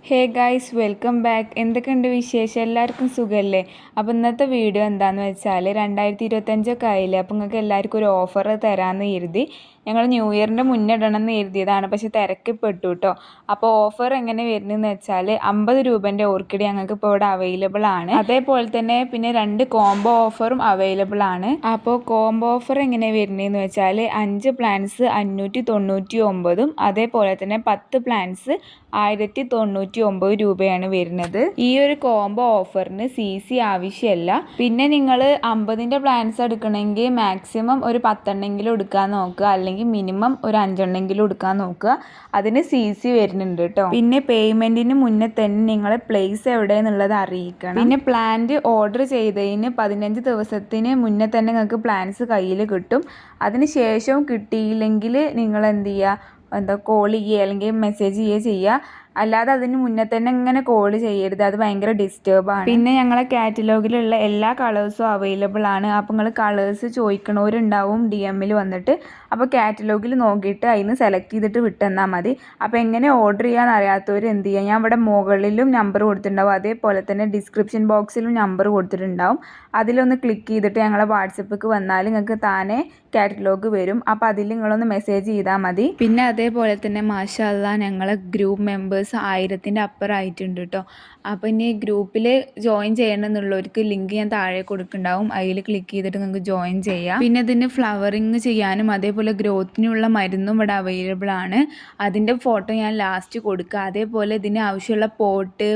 Hey guys, welcome back. എന്തൊക്കെയുണ്ട് വിശേഷം? എല്ലാവർക്കും സുഖമല്ലേ? അപ്പോൾ ഇന്നത്തെ വീഡിയോ എന്താണെന്ന് വെച്ചാൽ 2025 ആയില്ലേ, അപ്പോൾ നിങ്ങൾക്ക് എല്ലാവർക്കും ഒരു ഓഫർ തരാമെന്ന് കരുതി. ഞങ്ങൾ ന്യൂ ഇയറിൻ്റെ മുന്നേ ഇടണമെന്ന് കരുതിയതാണ്, പക്ഷേ തിരക്കിപ്പെട്ടു കേട്ടോ. അപ്പോൾ ഓഫർ എങ്ങനെ വരുന്നതെന്ന് വെച്ചാൽ 50 രൂപേൻ്റെ ഓർക്കിഡ് ഞങ്ങൾക്ക് ഇപ്പോൾ ഇവിടെ അവൈലബിൾ ആണ്. അതേപോലെ തന്നെ പിന്നെ 2 കോംബോ ഓഫറും അവൈലബിൾ ആണ്. അപ്പോൾ കോംബോ ഓഫർ എങ്ങനെ വരുന്നതെന്ന് വെച്ചാൽ 5 പ്ലാന്റ്സ് 599, അതേപോലെ തന്നെ 10 പ്ലാന്റ്സ് 1099 രൂപയാണ് വരുന്നത്. ഈ ഒരു കോംബോ ഓഫറിന് CC ആവശ്യമല്ല. പിന്നെ നിങ്ങൾ 50ൻ്റെ പ്ലാൻസ് എടുക്കണമെങ്കിൽ മാക്സിമം ഒരു 10 എണ്ണെങ്കിലും എടുക്കാൻ നോക്കുക, അല്ലെങ്കിൽ മിനിമം ഒരു 5 എണ്ണെങ്കിലും എടുക്കാൻ നോക്കുക. അതിന് CC വരുന്നുണ്ട് കേട്ടോ. പിന്നെ പേയ്മെൻറ്റിന് മുന്നേ തന്നെ നിങ്ങൾ പ്ലേസ് എവിടെയെന്നുള്ളത് അറിയിക്കണം. പിന്നെ പ്ലാന്റ് ഓർഡർ ചെയ്തതിന് 15 ദിവസത്തിന് മുന്നേ തന്നെ നിങ്ങൾക്ക് പ്ലാൻസ് കയ്യിൽ കിട്ടും. അതിന് ശേഷം കിട്ടിയില്ലെങ്കിൽ നിങ്ങൾ എന്ത് ചെയ്യുക, കോൾ ചെയ്യുക അല്ലെങ്കിൽ മെസ്സേജ് ചെയ്യുക. അല്ലാതെ അതിന് മുന്നേ തന്നെ ഇങ്ങനെ കോൾ ചെയ്യരുത്, അത് ഭയങ്കര ഡിസ്റ്റർബാണ്. പിന്നെ ഞങ്ങളെ കാറ്റലോഗിലുള്ള എല്ലാ കളേഴ്സും അവൈലബിൾ ആണ്. അപ്പോൾ നിങ്ങൾ കളേഴ്സ് ചോദിക്കണവരുണ്ടാവും DM വന്നിട്ട്. അപ്പോൾ കാറ്റലോഗിൽ നോക്കിയിട്ട് അതിന് സെലക്ട് ചെയ്തിട്ട് വിട്ടെന്നാൽ മതി. അപ്പോൾ എങ്ങനെ ഓർഡർ ചെയ്യാൻ അറിയാത്തവർ എന്ത് ചെയ്യുക, ഞാൻ ഇവിടെ മുകളിലും നമ്പർ കൊടുത്തിട്ടുണ്ടാവും, അതേപോലെ തന്നെ ഡിസ്ക്രിപ്ഷൻ ബോക്സിലും നമ്പർ കൊടുത്തിട്ടുണ്ടാവും. അതിലൊന്ന് ക്ലിക്ക് ചെയ്തിട്ട് ഞങ്ങളെ വാട്സപ്പിക്ക് വന്നാൽ നിങ്ങൾക്ക് താനെ കാറ്റലോഗ് വരും. അപ്പോൾ അതിൽ നിങ്ങളൊന്ന് മെസ്സേജ് ചെയ്താൽ മതി. പിന്നെ അതേപോലെ തന്നെ മാഷാ അല്ലാഹ് ഞങ്ങളെ ഗ്രൂപ്പ് മെമ്പേഴ്സ് 1000ൻ്റെ അപ്പുറമായിട്ടുണ്ട് കേട്ടോ. അപ്പോൾ ഇനി ഗ്രൂപ്പിൽ ജോയിൻ ചെയ്യണമെന്നുള്ളവർക്ക് ലിങ്ക് ഞാൻ താഴെ കൊടുക്കുന്നുണ്ടാവും, അതിൽ ക്ലിക്ക് ചെയ്തിട്ട് നിങ്ങൾക്ക് ജോയിൻ ചെയ്യാം. പിന്നെ ഇതിന് ഫ്ലവറിങ് ചെയ്യാനും അതേപോലെ ഗ്രോത്തിനുള്ള മരുന്നും ഇവിടെ അവൈലബിൾ ആണ്. അതിൻ്റെ ഫോട്ടോ ഞാൻ ലാസ്റ്റ് കൊടുക്കുക. അതേപോലെ ഇതിന് ആവശ്യമുള്ള പോട്ട്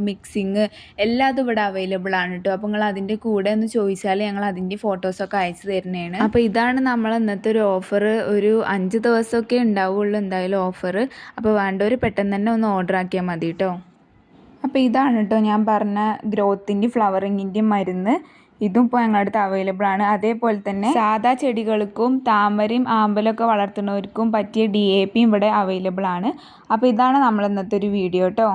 മിക്സിങ് എല്ലാതും ഇവിടെ അവൈലബിൾ ആണ് കേട്ടോ. അപ്പോൾ നിങ്ങൾ അതിൻ്റെ കൂടെ ഒന്ന് ചോദിച്ചാൽ ഞങ്ങൾ അതിൻ്റെ ഫോട്ടോസൊക്കെ അയച്ചു തരുന്നതാണ്. അപ്പോൾ ഇതാണ് നമ്മൾ ഇന്നത്തെ ഒരു ഓഫർ. ഒരു 5 ദിവസമൊക്കെ ഉണ്ടാവുള്ളൂ എന്തായാലും ഓഫർ. അപ്പോൾ വേണ്ടവർ പെട്ടെന്ന് തന്നെ ഒന്ന് ഓർഡർ ആക്കിയാൽ മതി കേട്ടോ. അപ്പോൾ ഇതാണ് കേട്ടോ ഞാൻ പറഞ്ഞ ഗ്രോത്തിൻ്റെയും ഫ്ലവറിങ്ങിൻ്റെയും മരുന്ന്. ഇതും ഇപ്പോൾ ഞങ്ങളുടെ അടുത്ത് അവൈലബിൾ ആണ്. അതേപോലെ തന്നെ സാധാ ചെടികൾക്കും താമരയും ആമ്പലൊക്കെ വളർത്തുന്നവർക്കും പറ്റിയ DAPയും ഇവിടെ അവൈലബിൾ ആണ്. അപ്പോൾ ഇതാണ് നമ്മൾ ഇന്നത്തെ ഒരു വീഡിയോ കേട്ടോ.